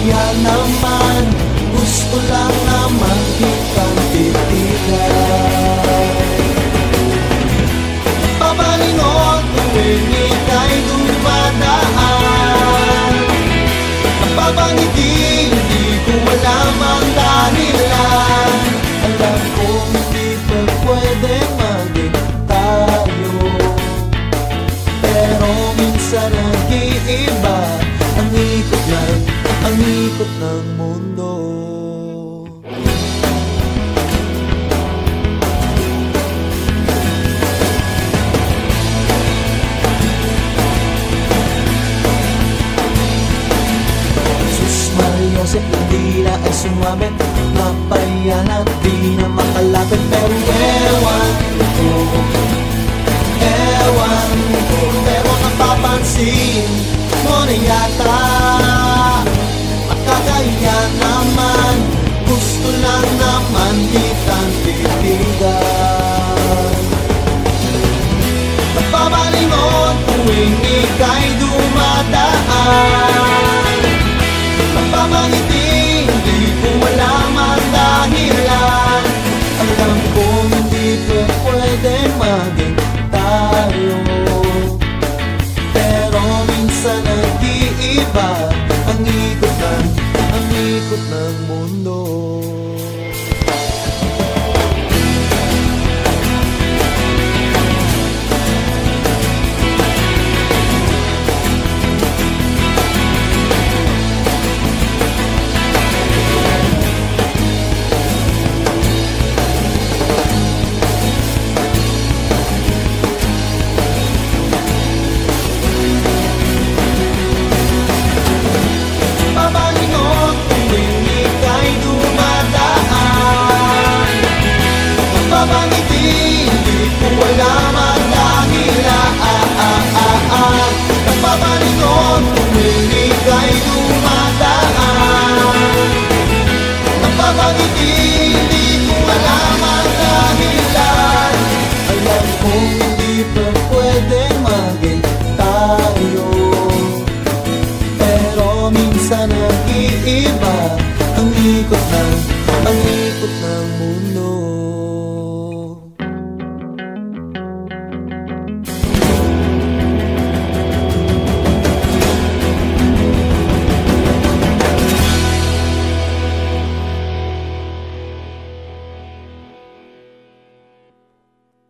kaya naman gusto lang naman kitang titigan. Papalingon tuwing ika'y dumadaan, napapangiti, hindi ko alam ang dahilan. Alam kong hindi pa pwede maging tayo, pero minsan nag-iiba ang ikot ng mundo. Joseph, hindi na ay sumabit, mapaya na di na makalapit. Pero ewan ko, pero napapansin mo na yata, nakakaya naman, gusto lang naman kitang titigan. Napapalingon tuwing ika'y dumadaan, napapangiti, hindi ko alam ang dahilan. Alam ko hindi ko pwede maging tayo, pero minsan nag-iiba